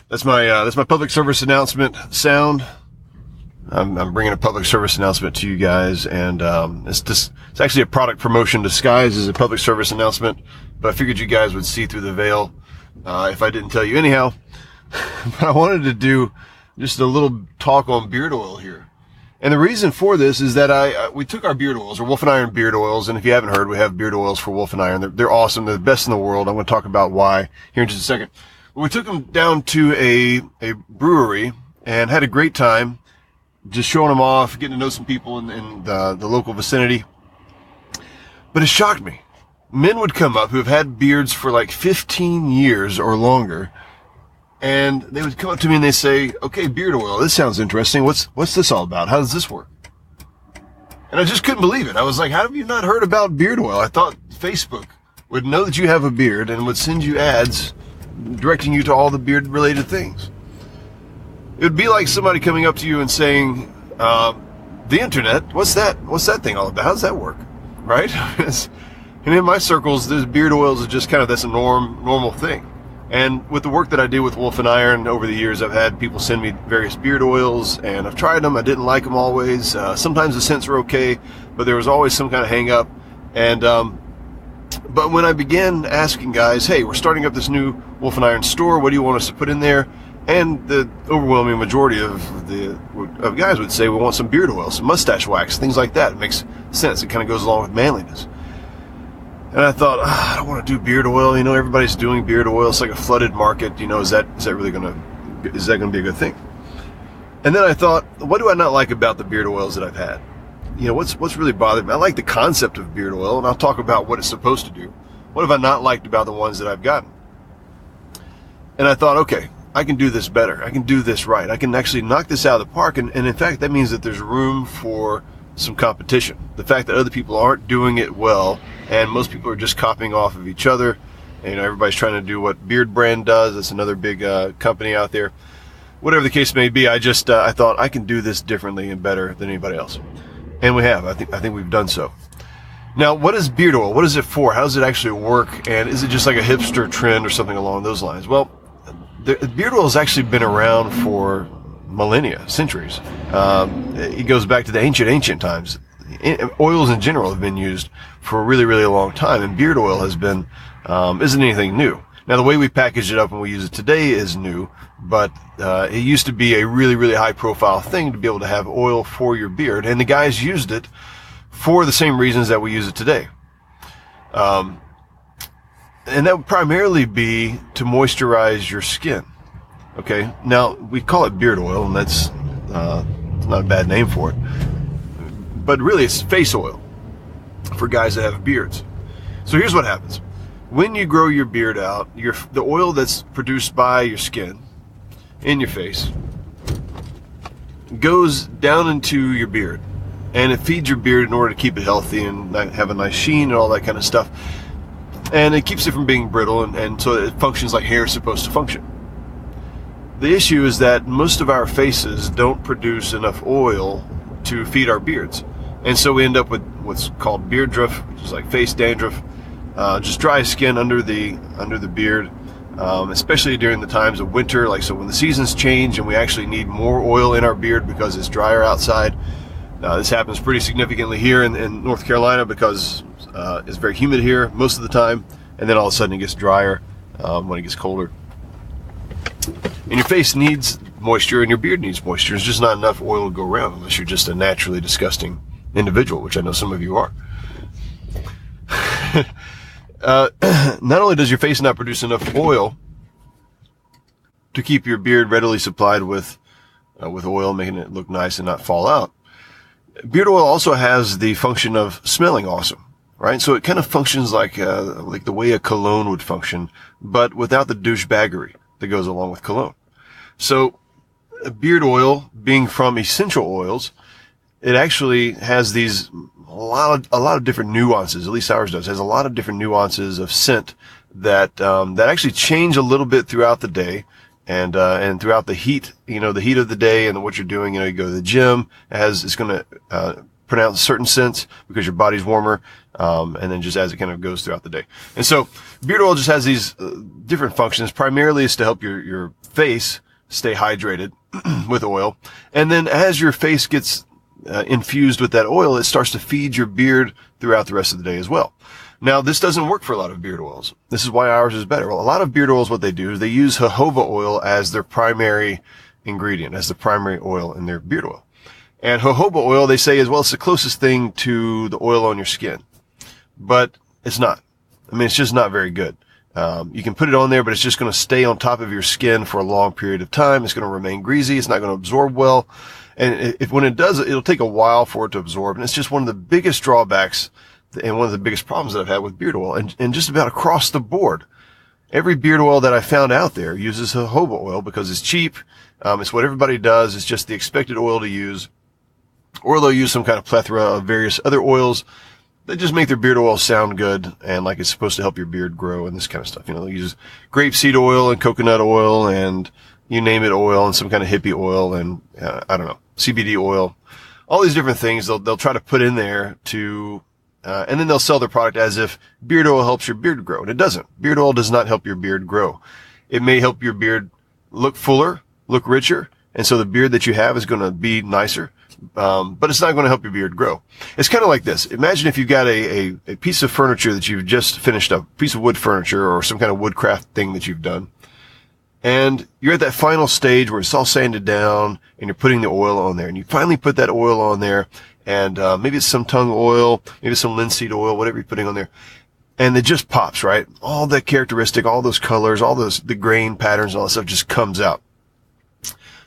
That's my public service announcement sound. I'm bringing a public service announcement to you guys, and it's actually a product promotion disguised as a public service announcement, but I figured you guys would see through the veil if I didn't tell you anyhow. But I wanted to do just a little talk on beard oil here. And the reason for this is that we took our beard oils, or Wolf and Iron beard oils, and if you haven't heard, we have beard oils for Wolf and Iron. They're awesome. They're the best in the world. I'm going to talk about why here in just a second. But we took them down to a brewery and had a great time just showing them off, getting to know some people in the local vicinity. But it shocked me. Men would come up who have had beards for like 15 years or longer, and they would come up to me and they say, okay, beard oil, this sounds interesting. What's this all about? How does this work? And I just couldn't believe it. I was like, how have you not heard about beard oil? I thought Facebook would know that you have a beard and would send you ads directing you to all the beard related things. It would be like somebody coming up to you and saying, the internet, what's that thing all about? How does that work? Right? And in my circles, there's beard oils is just kind of that's a normal thing. And with the work that I do with Wolf and Iron over the years, I've had people send me various beard oils, and I've tried them. I didn't like them always. Sometimes the scents were okay, but there was always some kind of hang up. And but when I began asking guys, hey, we're starting up this new Wolf and Iron store, what do you want us to put in there? And the overwhelming majority of guys would say, we want some beard oil, some mustache wax, things like that. It makes sense. It kind of goes along with manliness. And I thought, I don't want to do beard oil. You know, everybody's doing beard oil. It's like a flooded market. You know, is that really gonna be a good thing? And then I thought, what do I not like about the beard oils that I've had? You know, what's really bothered me? I like the concept of beard oil, and I'll talk about what it's supposed to do. What have I not liked about the ones that I've gotten? And I thought, okay, I can do this better. I can do this right. I can actually knock this out of the park. And in fact, that means that there's room for some competition. The fact that other people aren't doing it well, and most people are just copying off of each other. And, you know, everybody's trying to do what Beard Brand does. It's another big company out there. Whatever the case may be, I thought I can do this differently and better than anybody else. And we have. I think we've done so. Now, what is beard oil? What is it for? How does it actually work? And is it just like a hipster trend or something along those lines? Well, the beard oil has actually been around for millennia, centuries. It goes back to the ancient times. Oils in general have been used for a really, really long time, and beard oil has been, isn't anything new. Now, the way we package it up and we use it today is new, but it used to be a really, really high-profile thing to be able to have oil for your beard, and the guys used it for the same reasons that we use it today. And that would primarily be to moisturize your skin. Okay, now we call it beard oil, and that's not a bad name for it. But really, it's face oil for guys that have beards. So here's what happens: when you grow your beard out, the oil that's produced by your skin in your face goes down into your beard, and it feeds your beard in order to keep it healthy and have a nice sheen and all that kind of stuff. And it keeps it from being brittle, and so it functions like hair is supposed to function. The issue is that most of our faces don't produce enough oil to feed our beards. And so we end up with what's called beard drift, which is like face dandruff, just dry skin under the beard, especially during the times of winter. Like, so when the seasons change and we actually need more oil in our beard because it's drier outside. This happens pretty significantly here in North Carolina because it's very humid here most of the time, and then all of a sudden it gets drier when it gets colder. And your face needs moisture and your beard needs moisture. There's just not enough oil to go around unless you're just a naturally disgusting individual, which I know some of you are. Not only does your face not produce enough oil to keep your beard readily supplied with oil, making it look nice and not fall out, beard oil also has the function of smelling awesome, right? So it kind of functions like the way a cologne would function, but without the douchebaggery that goes along with cologne. So beard oil, being from essential oils, it actually has a lot of different nuances. At least ours does. It has a lot of different nuances of scent that actually change a little bit throughout the day. And throughout the heat, the heat of the day and what you're doing, you go to the gym, it's going to pronounce certain scents because your body's warmer. and then just as it kind of goes throughout the day. And so beard oil just has these different functions. Primarily is to help your face stay hydrated with oil. And then as your face gets infused with that oil, it starts to feed your beard throughout the rest of the day as well. Now, this doesn't work for a lot of beard oils. This is why ours is better. Well, a lot of beard oils, what they do is they use jojoba oil as their primary ingredient, as the primary oil in their beard oil. And jojoba oil, they say, is, well, it's the closest thing to the oil on your skin. But it's not. I mean, it's just not very good. You can put it on there, but it's just going to stay on top of your skin for a long period of time. It's going to remain greasy. It's not going to absorb well. And when it does, it'll take a while for it to absorb. And it's just one of the biggest drawbacks and one of the biggest problems that I've had with beard oil. And just about across the board, every beard oil that I found out there uses jojoba oil because it's cheap. It's what everybody does. It's just the expected oil to use. Or they'll use some kind of plethora of various other oils that just make their beard oil sound good and like it's supposed to help your beard grow and this kind of stuff. You know, they'll use grapeseed oil and coconut oil and you name it oil and some kind of hippie oil and, I don't know, CBD oil. All these different things they'll try to put in there to, and then they'll sell their product as if beard oil helps your beard grow. And it doesn't. Beard oil does not help your beard grow. It may help your beard look fuller, look richer, and so the beard that you have is going to be nicer. But it's not going to help your beard grow. It's kind of like this. Imagine if you've got a piece of furniture that you've just finished up, a piece of wood furniture or some kind of woodcraft thing that you've done. And you're at that final stage where it's all sanded down and you're putting the oil on there. And you finally put that oil on there and, maybe it's some tung oil, maybe some linseed oil, whatever you're putting on there. And it just pops, right? All that characteristic, all those colors, the grain patterns, all that stuff just comes out.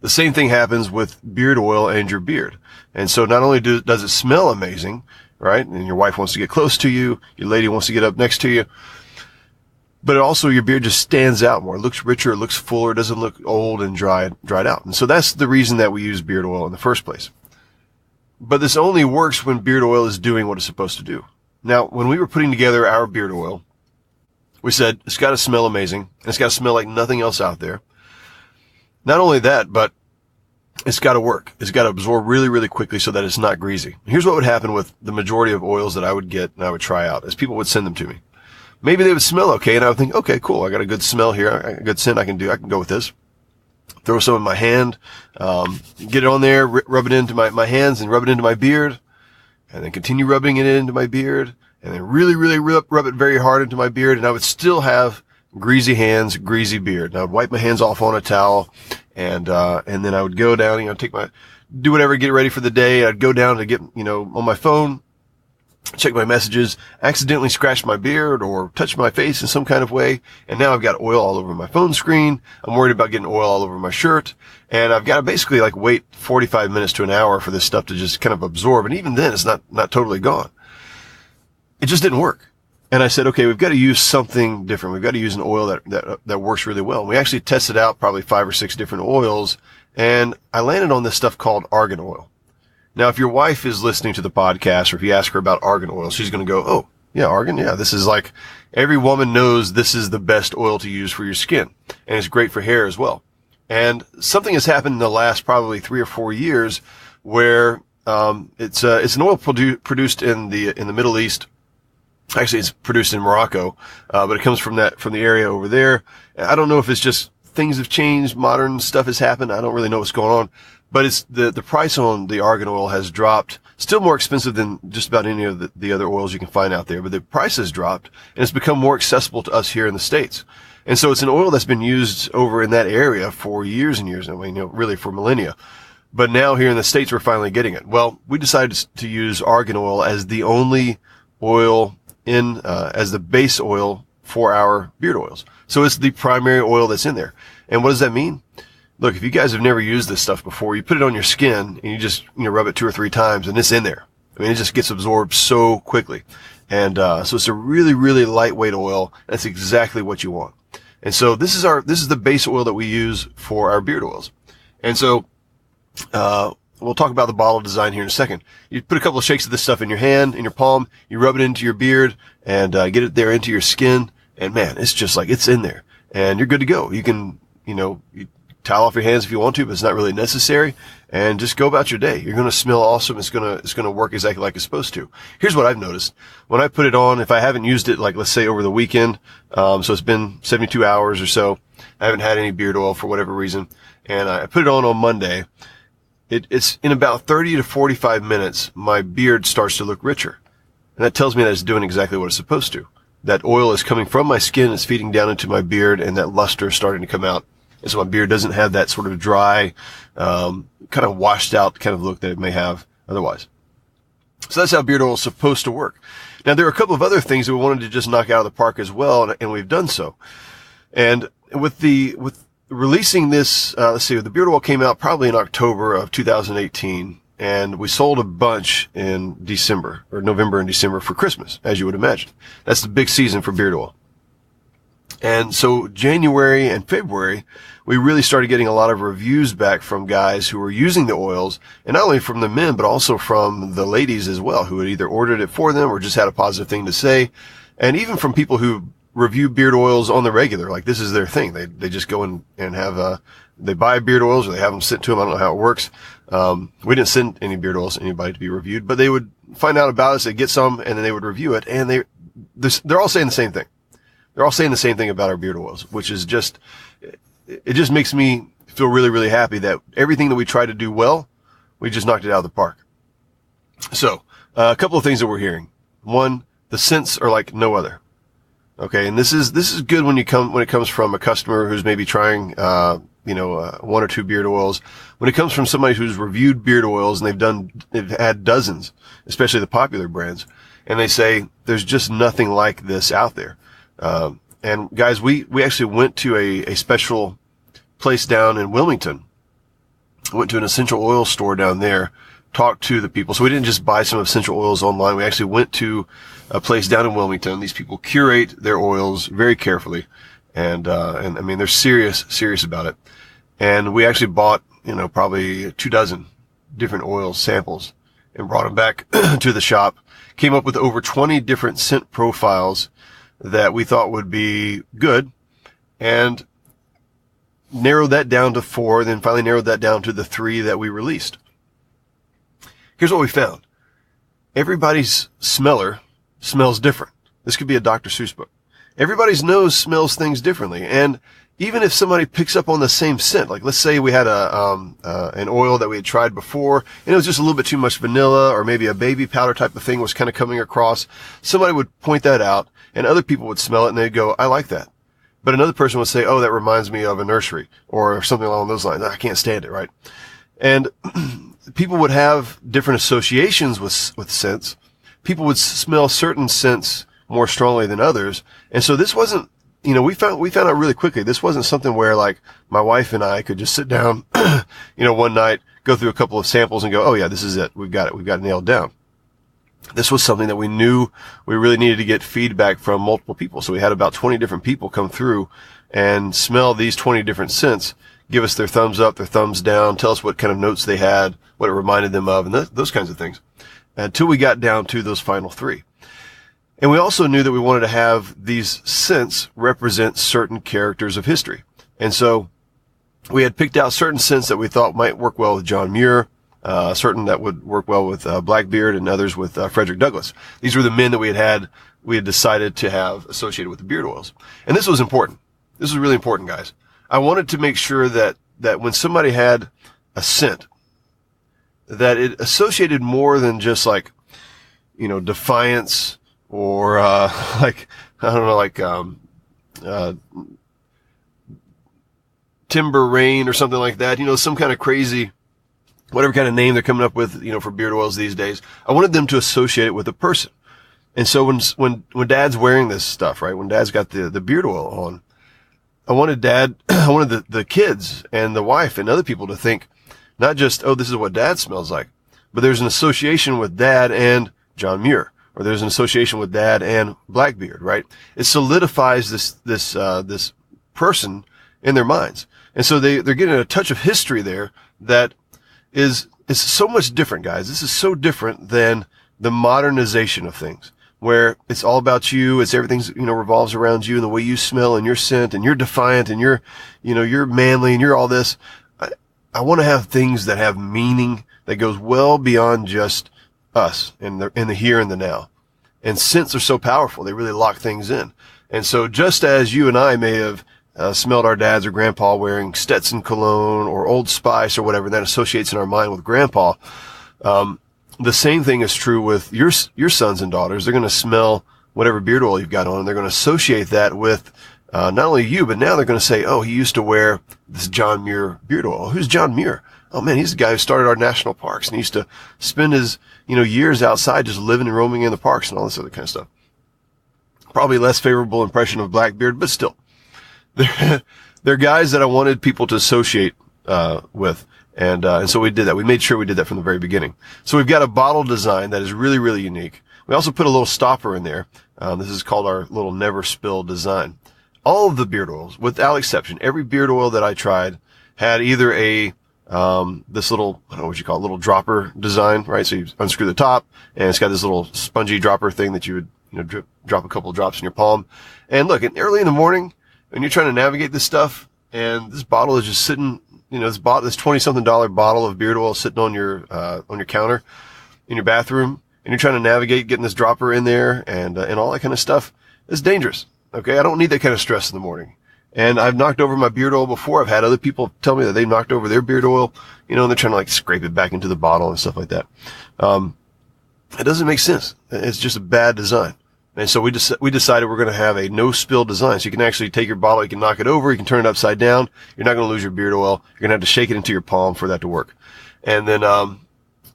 The same thing happens with beard oil and your beard. And so not only does it smell amazing, right? And your wife wants to get close to you, your lady wants to get up next to you, but also your beard just stands out more. It looks richer, it looks fuller, it doesn't look old and dried out. And so that's the reason that we use beard oil in the first place. But this only works when beard oil is doing what it's supposed to do. Now, when we were putting together our beard oil, we said it's got to smell amazing, and it's got to smell like nothing else out there. Not only that, but it's got to work. It's got to absorb really, really quickly so that it's not greasy. Here's what would happen with the majority of oils that I would get and I would try out as people would send them to me. Maybe they would smell okay, and I would think, okay, cool. I got a good smell here, a good scent I can go with this. Throw some in my hand, get it on there, rub it into my hands and rub it into my beard, and then continue rubbing it into my beard, and then really, really rub it very hard into my beard, and I would still have greasy hands, greasy beard. And I would wipe my hands off on a towel and then I would go down, do whatever, get ready for the day. I'd go down to get, on my phone, check my messages, accidentally scratch my beard or touch my face in some kind of way. And now I've got oil all over my phone screen. I'm worried about getting oil all over my shirt. And I've got to basically wait 45 minutes to an hour for this stuff to just kind of absorb. And even then it's not totally gone. It just didn't work. And I said, okay, we've got to use something different. We've got to use an oil that works really well. And we actually tested out probably 5 or 6 different oils, and I landed on this stuff called argan oil. Now, if your wife is listening to the podcast, or if you ask her about argan oil, she's going to go, oh, yeah, argan. Yeah, this is every woman knows this is the best oil to use for your skin. And it's great for hair as well. And something has happened in the last probably 3 or 4 years where, it's an oil produced in the Middle East. Actually, it's produced in Morocco, but it comes from the area over there. I don't know if it's just things have changed, modern stuff has happened. I don't really know what's going on, but it's the price on the argan oil has dropped. Still more expensive than just about any of the other oils you can find out there, but the price has dropped and it's become more accessible to us here in the States. And so it's an oil that's been used over in that area for years and years. I mean, really for millennia. But now here in the States, we're finally getting it. Well, we decided to use argan oil as the only oil as the base oil for our beard oils. So it's the primary oil that's in there. And what does that mean? Look, if you guys have never used this stuff before, you put it on your skin and you just, rub it 2 or 3 times and it's in there. I mean, it just gets absorbed so quickly. And, so it's a really, really lightweight oil. That's exactly what you want. And so this is the base oil that we use for our beard oils. And so, we'll talk about the bottle design here in a second. You put a couple of shakes of this stuff in your hand, in your palm, you rub it into your beard and, get it there into your skin. And man, it's just it's in there and you're good to go. You can, you towel off your hands if you want to, but it's not really necessary. And just go about your day. You're going to smell awesome. It's going to work exactly like it's supposed to. Here's what I've noticed. When I put it on, if I haven't used it, like let's say over the weekend, so it's been 72 hours or so, I haven't had any beard oil for whatever reason, and I put it on Monday, it's in about 30 to 45 minutes, my beard starts to look richer. And that tells me that it's doing exactly what it's supposed to. That oil is coming from my skin, it's feeding down into my beard, and that luster is starting to come out. And so my beard doesn't have that sort of dry, kind of washed out kind of look that it may have otherwise. So that's how beard oil is supposed to work. Now, there are a couple of other things that we wanted to just knock out of the park as well, and we've done so. And with releasing this, let's see, the beard oil came out probably in October of 2018, and we sold a bunch in December, or November and December for Christmas, as you would imagine. That's the big season for beard oil. And so January and February, we really started getting a lot of reviews back from guys who were using the oils, and not only from the men, but also from the ladies as well, who had either ordered it for them or just had a positive thing to say. And even from people who review beard oils on the regular, like this is their thing. They just go and have they buy beard oils, or they have them sent to them. I don't know how it works. We didn't send any beard oils to anybody to be reviewed, but they would find out about us, they'd get some, and then they would review it, and they're all saying the same thing. They're all saying the same thing about our beard oils, which is it just makes me feel really, really happy that everything that we tried to do well, we just knocked it out of the park. So, a couple of things that we're hearing. One, the scents are like no other. Okay. And this is good when it comes from a customer who's maybe trying, one or two beard oils. When it comes from somebody who's reviewed beard oils and they've had dozens, especially the popular brands, and they say there's just nothing like this out there. And guys, we actually went to a special place down in Wilmington. Went to an essential oil store down there, talked to the people. So we didn't just buy some essential oils online. We actually went to a place down in Wilmington. These people curate their oils very carefully. And I mean, they're serious about it. And we actually bought, probably 24 different oil samples and brought them back to the shop. Came up with over 20 different scent profiles that we thought would be good, and narrowed that down to 4, then finally narrowed that down to the 3 that we released. Here's what we found. Everybody's smeller smells different. This could be a Dr. Seuss book. Everybody's nose smells things differently, and even if somebody picks up on the same scent, like let's say we had an oil that we had tried before, and it was just a little bit too much vanilla, or maybe a baby powder type of thing was kind of coming across, somebody would point that out, and other people would smell it and they'd go, I like that. But another person would say, oh, that reminds me of a nursery, or something along those lines. I can't stand it, right? And people would have different associations with scents. People would smell certain scents more strongly than others. And so this wasn't, we found out really quickly, this wasn't something where like my wife and I could just sit down, one night, go through a couple of samples and go, oh yeah, this is it. We've got it nailed down. This was something that we knew we really needed to get feedback from multiple people. So we had about 20 different people come through and smell these 20 different scents, give us their thumbs up, their thumbs down, tell us what kind of notes they had, what it reminded them of, and those kinds of things, until we got down to those final 3. And we also knew that we wanted to have these scents represent certain characters of history. And so we had picked out certain scents that we thought might work well with John Muir, certain that would work well with Blackbeard, and others with Frederick Douglass. These were the men that we had decided to have associated with the beard oils. And this was important. This was really important, guys. I wanted to make sure that when somebody had a scent, that it associated more than just like, defiance, or timber rain or something like that, some kind of crazy, whatever kind of name they're coming up with, for beard oils these days. I wanted them to associate it with a person. And so when Dad's wearing this stuff, right, when Dad's got the beard oil on, I wanted the kids and the wife and other people to think not just, oh, this is what Dad smells like, but there's an association with Dad and John Muir, or there's an association with Dad and Blackbeard, right? It solidifies this person in their minds. And so they're getting a touch of history there that is so much different, guys. This is so different than the modernization of things. where it's all about you. It's everything's, revolves around you and the way you smell and your scent and you're defiant and you're manly and you're all this. I want to have things that have meaning that goes well beyond just us in the here and the now. And scents are so powerful. They really lock things in. And so just as you and I may have smelled our dads or grandpa wearing Stetson cologne or Old Spice or whatever, that associates in our mind with grandpa, the same thing is true with your sons and daughters. They're going to smell whatever beard oil you've got on, and they're going to associate that with not only you, but now they're going to say, oh, he used to wear this John Muir beard oil. Who's John Muir? Oh man, he's the guy who started our national parks, and he used to spend his, years outside just living and roaming in the parks and all this other kind of stuff. Probably less favorable impression of Blackbeard, but still. They're guys that I wanted people to associate with. And so we did that. We made sure we did that from the very beginning. So we've got a bottle design that is really, really unique. We also put a little stopper in there. This is called our little never spill design. All of the beard oils, without exception, every beard oil that I tried had either this little, I don't know what you call it, little dropper design, right? So you unscrew the top and it's got this little spongy dropper thing that you would, drop a couple of drops in your palm. And look, early in the morning when you're trying to navigate this stuff and this bottle is just sitting, this $20-something bottle of beard oil sitting on your counter in your bathroom, and you're trying to navigate getting this dropper in there and all that kind of stuff. It's dangerous. Okay. I don't need that kind of stress in the morning. And I've knocked over my beard oil before. I've had other people tell me that they knocked over their beard oil, and they're trying to scrape it back into the bottle and stuff like that. It doesn't make sense. It's just a bad design. And so we decided we're going to have a no spill design. So you can actually take your bottle, you can knock it over, you can turn it upside down. You're not going to lose your beard oil. You're going to have to shake it into your palm for that to work. And then,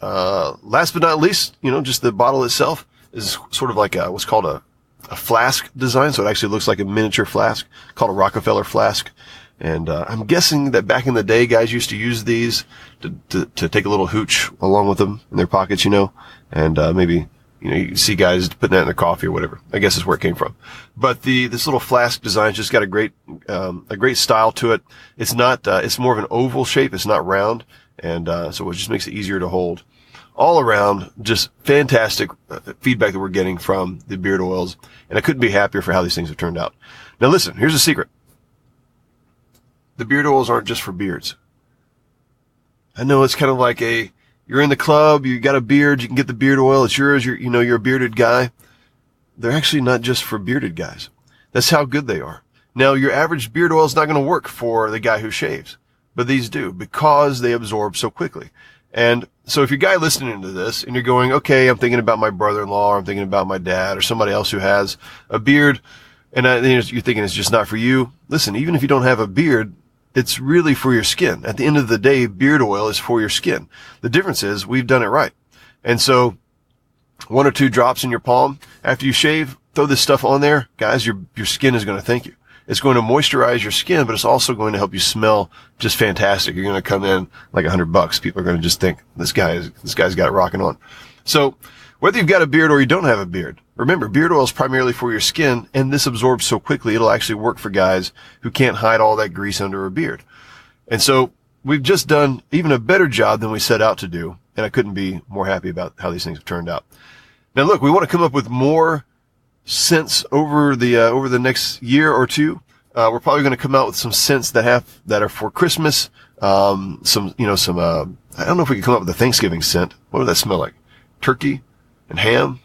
last but not least, just the bottle itself is sort of like what's called a flask design. So it actually looks like a miniature flask called a Rockefeller flask. And, I'm guessing that back in the day, guys used to use these to take a little hooch along with them in their pockets, and, maybe, you see guys putting that in their coffee or whatever. I guess that's where it came from. But this little flask design just got a great style to it. It's not, it's more of an oval shape. It's not round. And, so it just makes it easier to hold. All around, just fantastic feedback that we're getting from the beard oils. And I couldn't be happier for how these things have turned out. Now listen, here's a secret. The beard oils aren't just for beards. I know it's kind of like you're in the club, you got a beard, you can get the beard oil, it's yours, you're a bearded guy. They're actually not just for bearded guys. That's how good they are. Now, your average beard oil is not going to work for the guy who shaves, but these do because they absorb so quickly. And so if you're a guy listening to this and you're going, okay, I'm thinking about my brother-in-law, or I'm thinking about my dad or somebody else who has a beard, and you're thinking it's just not for you. Listen, even if you don't have a beard, it's really for your skin. At the end of the day, beard oil is for your skin. The difference is we've done it right. And so 1 or 2 drops in your palm after you shave, throw this stuff on there. Guys, your skin is going to thank you. It's going to moisturize your skin, but it's also going to help you smell just fantastic. You're going to come in like $100. People are going to just think this guy's got it rocking on. So whether you've got a beard or you don't have a beard, remember, beard oil is primarily for your skin, and this absorbs so quickly, it'll actually work for guys who can't hide all that grease under a beard. And so we've just done even a better job than we set out to do, and I couldn't be more happy about how these things have turned out. Now look, we want to come up with more scents over the next year or two. We're probably going to come out with some scents that are for Christmas. I don't know if we can come up with a Thanksgiving scent. What would that smell like? Turkey and ham?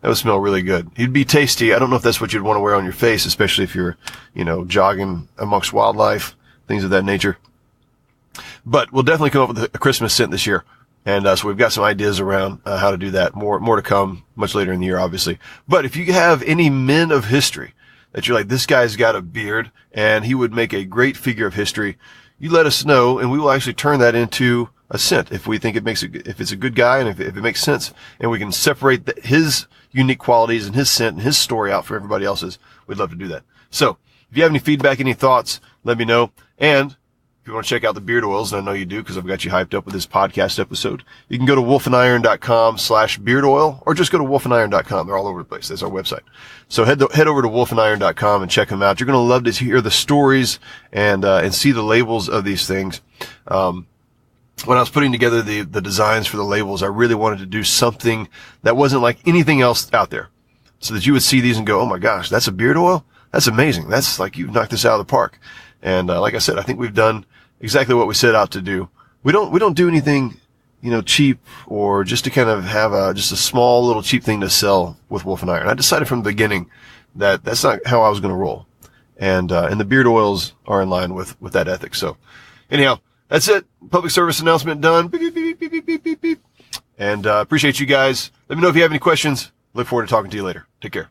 That would smell really good. It'd be tasty. I don't know if that's what you'd want to wear on your face, especially if you're, jogging amongst wildlife, things of that nature. But we'll definitely come up with a Christmas scent this year. And so we've got some ideas around how to do that. More to come much later in the year, obviously. But if you have any men of history that you're like, this guy's got a beard and he would make a great figure of history, you let us know, and we will actually turn that into a scent if we think if it's a good guy and if it makes sense, and we can separate his unique qualities and his scent and his story out from everybody else's. We'd love to do that. So if you have any feedback, any thoughts, let me know. And if you want to check out the beard oils, and I know you do because I've got you hyped up with this podcast episode, you can go to wolfandiron.com/beard oil, or just go to wolfandiron.com. They're all over the place. That's our website. So head over to wolfandiron.com and check them out. You're going to love to hear the stories and see the labels of these things. When I was putting together the designs for the labels, I really wanted to do something that wasn't like anything else out there. so that you would see these and go, oh my gosh, that's a beard oil? That's amazing. That's like, you've knocked this out of the park. And, like I said, I think we've done exactly what we set out to do. We don't do anything, cheap, or just to kind of have just a small little cheap thing to sell with Wolf and Iron. I decided from the beginning that that's not how I was going to roll. And the beard oils are in line with that ethic. So anyhow, that's it. Public service announcement done. Beep, beep, beep, beep, beep, beep, beep, beep. And, appreciate you guys. Let me know if you have any questions. Look forward to talking to you later. Take care.